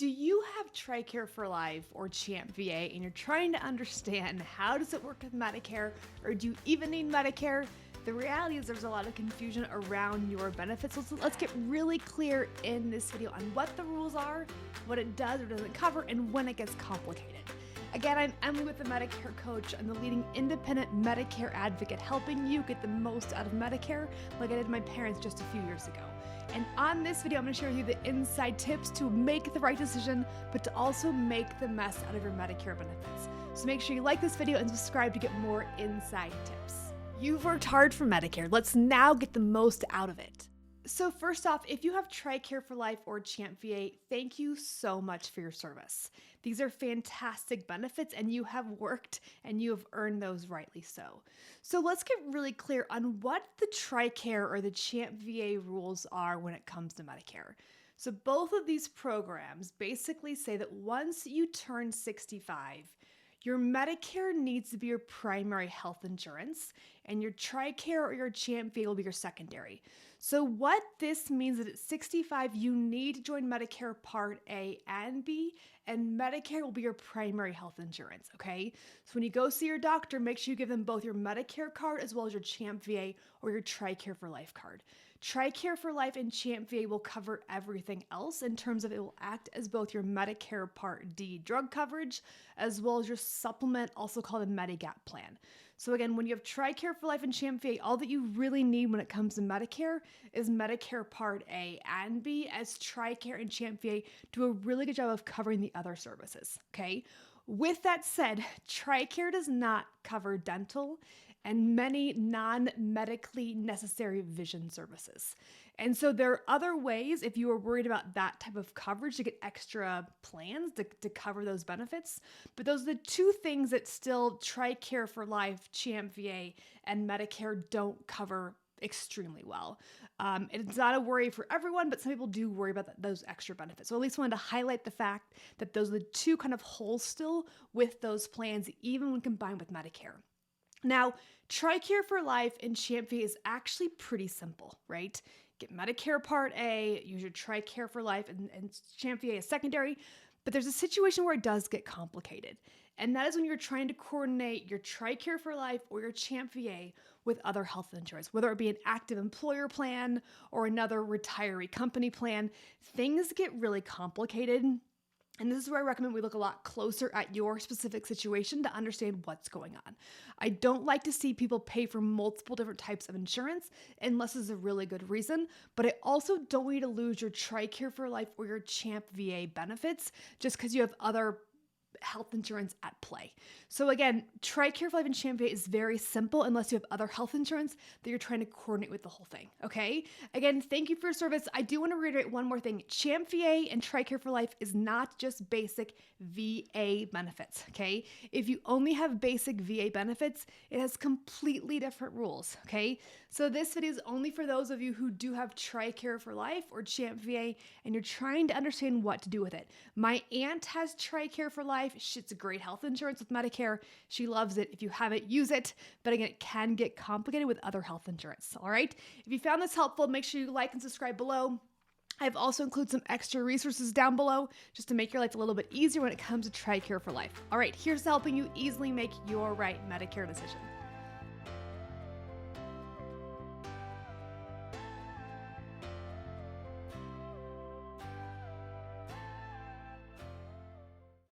Do you have TRICARE for Life or ChampVA and you're trying to understand how does it work with Medicare, or do you even need Medicare? The reality is there's a lot of confusion around your benefits. So let's get really clear in this video on what the rules are, what it does or doesn't cover, and when it gets complicated. Again, I'm Emily with the Medicare Coach. I'm the leading independent Medicare advocate, helping you get the most out of Medicare like I did my parents just a few years ago. And on this video, I'm going to share with you the inside tips to make the right decision, but to also make the mess out of your Medicare benefits. So make sure you like this video and subscribe to get more inside tips. You've worked hard for Medicare. Let's now get the most out of it. So first off, if you have TRICARE for Life or ChampVA, thank you so much for your service. These are fantastic benefits and you have worked and you have earned those rightly so. So let's get really clear on what the TRICARE or the ChampVA rules are when it comes to Medicare. So both of these programs basically say that once you turn 65, your Medicare needs to be your primary health insurance, and your TRICARE or your ChampVA will be your secondary. So what this means is at 65, you need to join Medicare Part A and B, and Medicare will be your primary health insurance, okay? So when you go see your doctor, make sure you give them both your Medicare card as well as your ChampVA or your TRICARE for Life card. TRICARE for Life and ChampVA will cover everything else in terms of it will act as both your Medicare Part D drug coverage as well as your supplement, also called a Medigap plan. So again, when you have TRICARE for Life and ChampVA, all that you really need when it comes to Medicare is Medicare Part A and B, as TRICARE and ChampVA do a really good job of covering the other services, okay? With that said, TRICARE does not cover dental and many non-medically necessary vision services. And so there are other ways, if you are worried about that type of coverage, to get extra plans to cover those benefits. But those are the two things that still TRICARE for Life, ChampVA, and Medicare don't cover extremely well. It's not a worry for everyone, but some people do worry about those extra benefits. So at least wanted to highlight the fact that those are the two kind of holes still with those plans, even when combined with Medicare. Now, TRICARE for Life and ChampVA is actually pretty simple, right? Get Medicare Part A, use your TRICARE for Life, and ChampVA is secondary. But there's a situation where it does get complicated. And that is when you're trying to coordinate your TRICARE for Life or your ChampVA with other health insurance, whether it be an active employer plan or another retiree company plan. Things get really complicated. And this is where I recommend we look a lot closer at your specific situation to understand what's going on. I don't like to see people pay for multiple different types of insurance unless there's a really good reason, but I also don't want you to lose your TRICARE for Life or your ChampVA benefits just because you have other health insurance at play. So again, TRICARE for Life and ChampVA is very simple unless you have other health insurance that you're trying to coordinate with the whole thing, okay? Again, thank you for your service. I do want to reiterate one more thing. ChampVA and TRICARE for Life is not just basic VA benefits, okay? If you only have basic VA benefits, it has completely different rules, okay? So this video is only for those of you who do have TRICARE for Life or ChampVA and you're trying to understand what to do with it. My aunt has TRICARE for Life. It's a great health insurance with Medicare. She loves it. If you have it, use it. But again, it can get complicated with other health insurance. All right. If you found this helpful, make sure you like and subscribe below. I've also included some extra resources down below just to make your life a little bit easier when it comes to TRICARE for Life. All right. Here's helping you easily make your right Medicare decision.